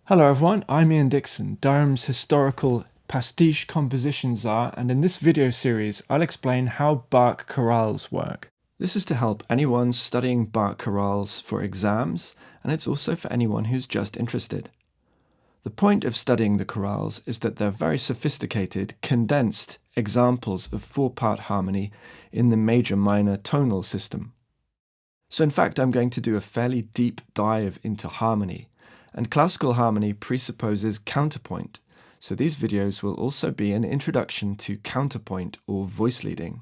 Hello everyone, I'm Ian Dixon, Durham's historical pastiche composition czar, and in this video series I'll explain how Bach chorales work. This is to help anyone studying Bach chorales for exams, and it's also for anyone who's just interested. The point of studying the chorales is that they're very sophisticated, condensed examples of four-part harmony in the major-minor tonal system. So in fact I'm going to do a fairly deep dive into harmony. And classical harmony presupposes counterpoint, so these videos will also be an introduction to counterpoint or voice leading,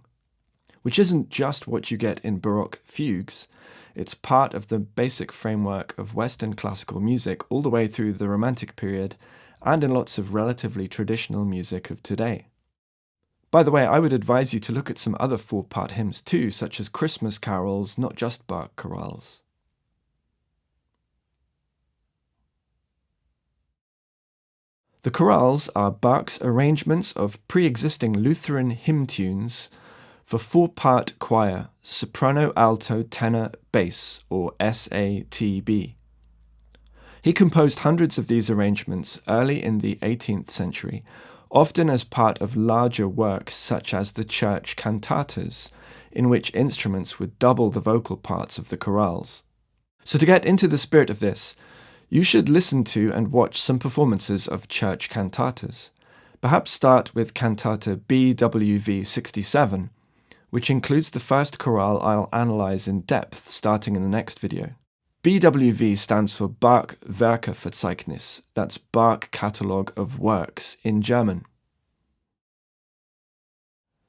which isn't just what you get in Baroque fugues, it's part of the basic framework of Western classical music all the way through the Romantic period and in lots of relatively traditional music of today. By the way, I would advise you to look at some other four-part hymns too, such as Christmas carols, not just Bach chorales. The chorales are Bach's arrangements of pre-existing Lutheran hymn tunes for four-part choir, soprano, alto, tenor, bass, or SATB. He composed hundreds of these arrangements early in the 18th century, often as part of larger works such as the church cantatas, in which instruments would double the vocal parts of the chorales. So to get into the spirit of this, you should listen to and watch some performances of church cantatas. Perhaps start with cantata BWV 67, which includes the first chorale I'll analyze in depth starting in the next video. BWV stands for Bach Werkeverzeichnis, that's Bach Catalogue of Works in German.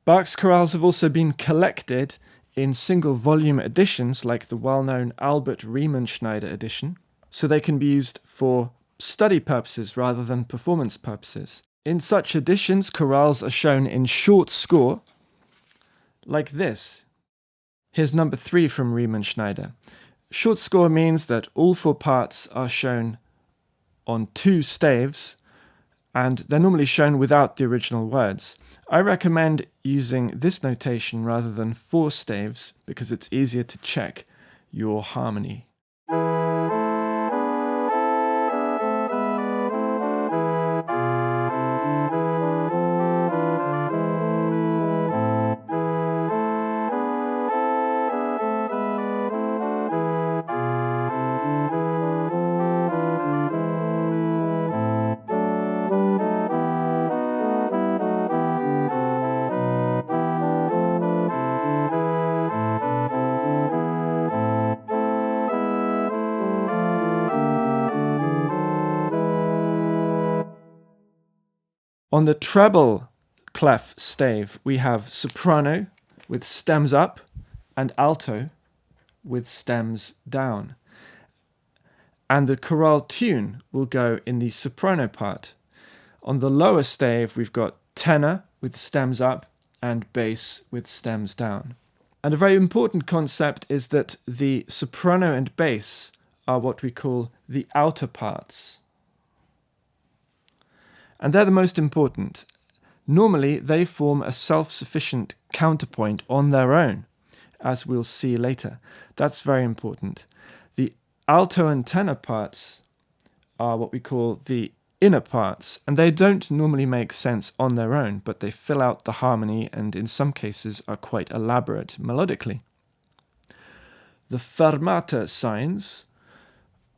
Bach's chorales have also been collected in single volume editions like the well-known Albert Riemenschneider edition, so they can be used for study purposes rather than performance purposes. In such editions, chorales are shown in short score, like this. Here's number 3 from Riemenschneider. Short score means that all four parts are shown on 2 staves, and they're normally shown without the original words. I recommend using this notation rather than 4 staves because it's easier to check your harmony. On the treble clef stave, we have soprano with stems up and alto with stems down. And the chorale tune will go in the soprano part. On the lower stave, we've got tenor with stems up and bass with stems down. And a very important concept is that the soprano and bass are what we call the outer parts. And they're the most important. Normally, they form a self-sufficient counterpoint on their own, as we'll see later. That's very important. The alto and tenor parts are what we call the inner parts, and they don't normally make sense on their own, but they fill out the harmony and in some cases are quite elaborate melodically. The fermata signs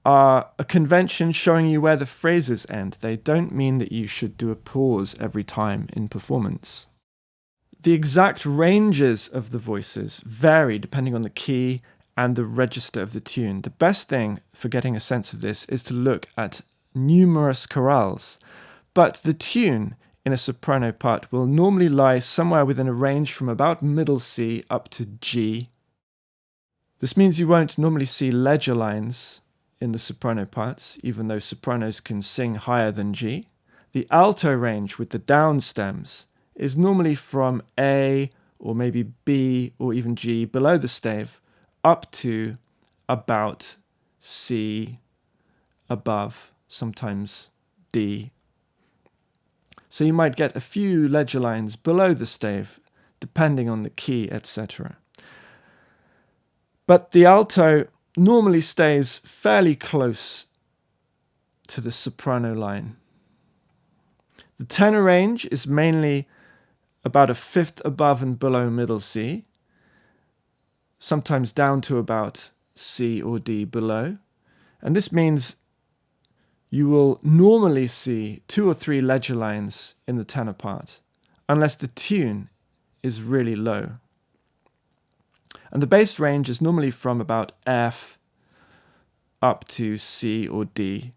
are a convention showing you where the phrases end. They don't mean that you should do a pause every time in performance. The exact ranges of the voices vary depending on the key and the register of the tune. The best thing for getting a sense of this is to look at numerous chorales, but the tune in a soprano part will normally lie somewhere within a range from about middle C up to G. This means you won't normally see ledger lines in the soprano parts, even though sopranos can sing higher than G. The alto range with the down stems is normally from A or maybe B or even G below the stave up to about C above, sometimes D. So you might get a few ledger lines below the stave depending on the key, etc. But the alto normally stays fairly close to the soprano line. The tenor range is mainly about a fifth above and below middle C, sometimes down to about C or D below. And this means you will normally see 2 or 3 ledger lines in the tenor part, unless the tune is really low. And the bass range is normally from about F up to C or D.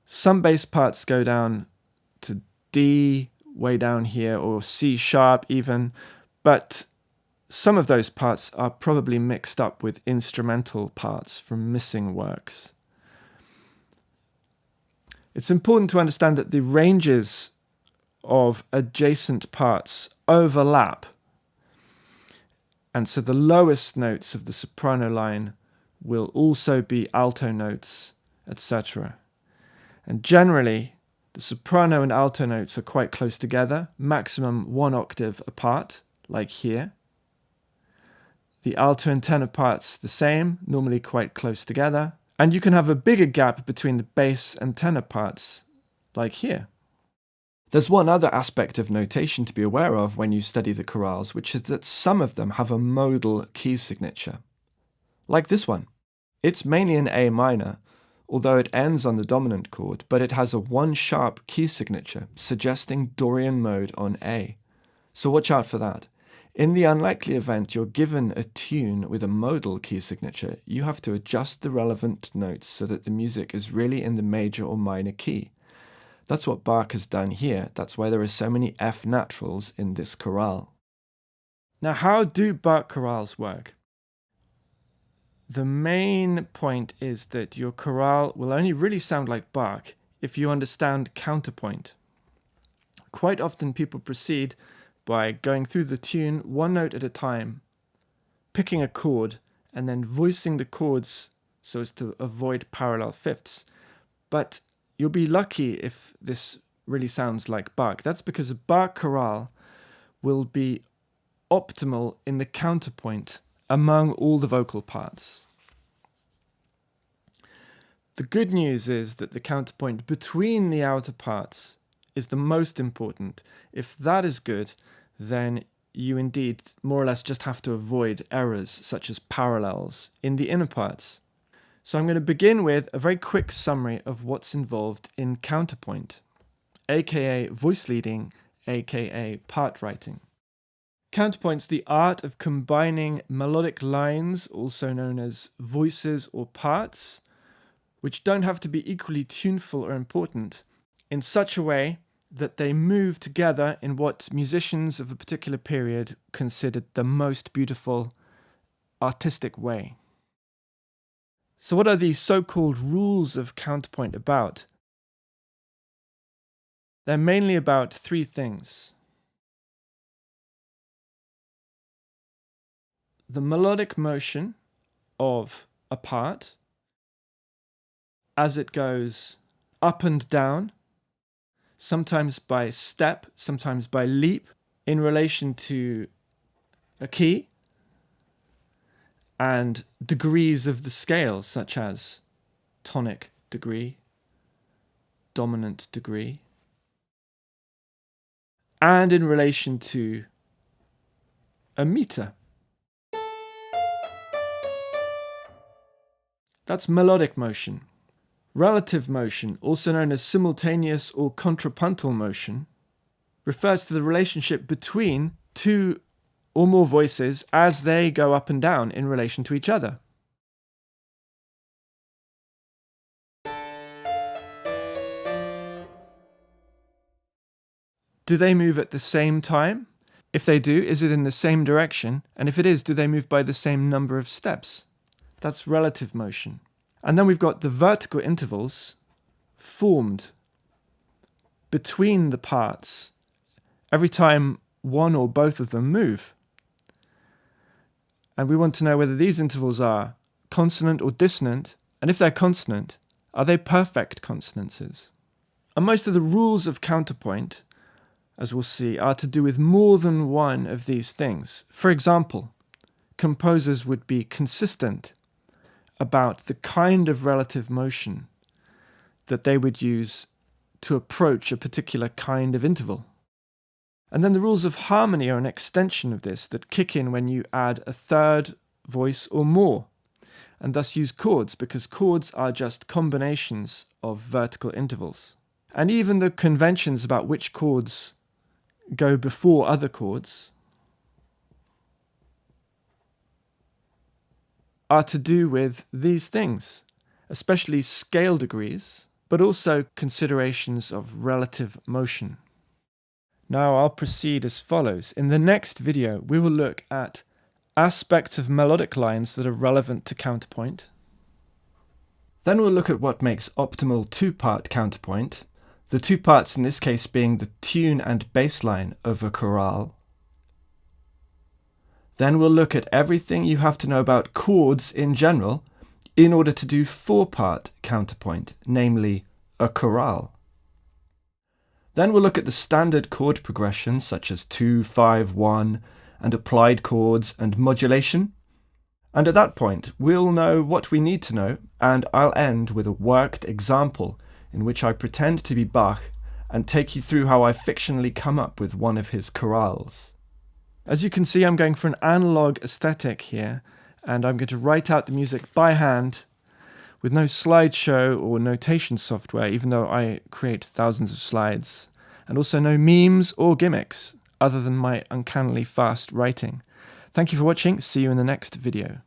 Some bass parts go down to D, way down here, or C sharp even, but some of those parts are probably mixed up with instrumental parts from missing works. It's important to understand that the ranges of adjacent parts overlap, and so the lowest notes of the soprano line will also be alto notes, etc. And generally, the soprano and alto notes are quite close together, maximum 1 octave apart, like here. The alto and tenor parts the same, normally quite close together. And you can have a bigger gap between the bass and tenor parts, like here. There's one other aspect of notation to be aware of when you study the chorales, which is that some of them have a modal key signature, like this one. It's mainly in A minor, although it ends on the dominant chord, but it has a 1-sharp key signature, suggesting Dorian mode on A. So watch out for that. In the unlikely event you're given a tune with a modal key signature, you have to adjust the relevant notes so that the music is really in the major or minor key. That's what Bach has done here. That's why there are so many F naturals in this chorale. Now, how do Bach chorales work? The main point is that your chorale will only really sound like Bach if you understand counterpoint. Quite often people proceed by going through the tune 1 note at a time, picking a chord, and then voicing the chords so as to avoid parallel fifths. But you'll be lucky if this really sounds like Bach. That's because a Bach chorale will be optimal in the counterpoint among all the vocal parts. The good news is that the counterpoint between the outer parts is the most important. If that is good, then you indeed more or less just have to avoid errors such as parallels in the inner parts. So I'm going to begin with a very quick summary of what's involved in counterpoint, aka voice leading, aka part writing. Counterpoint's the art of combining melodic lines, also known as voices or parts, which don't have to be equally tuneful or important, in such a way that they move together in what musicians of a particular period considered the most beautiful, artistic way. So what are these so-called rules of counterpoint about? They're mainly about 3 things. The melodic motion of a part as it goes up and down, sometimes by step, sometimes by leap, in relation to a key, and degrees of the scale, such as tonic degree, dominant degree, and in relation to a meter. That's melodic motion. Relative motion, also known as simultaneous or contrapuntal motion, refers to the relationship between 2 or more voices as they go up and down in relation to each other. Do they move at the same time? If they do, is it in the same direction? And if it is, do they move by the same number of steps? That's relative motion. And then we've got the vertical intervals formed between the parts every time one or both of them move. And we want to know whether these intervals are consonant or dissonant, and if they're consonant, are they perfect consonances? And most of the rules of counterpoint, as we'll see, are to do with more than one of these things. For example, composers would be consistent about the kind of relative motion that they would use to approach a particular kind of interval. And then the rules of harmony are an extension of this that kick in when you add a third voice or more, and thus use chords, because chords are just combinations of vertical intervals. And even the conventions about which chords go before other chords are to do with these things, especially scale degrees, but also considerations of relative motion. Now I'll proceed as follows. In the next video, we will look at aspects of melodic lines that are relevant to counterpoint. Then we'll look at what makes optimal two-part counterpoint, the two parts in this case being the tune and bass line of a chorale. Then we'll look at everything you have to know about chords in general in order to do four-part counterpoint, namely a chorale. Then we'll look at the standard chord progressions such as 2, 5, 1, and applied chords and modulation. And at that point, we'll know what we need to know, and I'll end with a worked example in which I pretend to be Bach and take you through how I fictionally come up with one of his chorales. As you can see, I'm going for an analog aesthetic here, and I'm going to write out the music by hand with no slideshow or notation software, even though I create thousands of slides, and also no memes or gimmicks other than my uncannily fast writing. Thank you for watching. See you in the next video.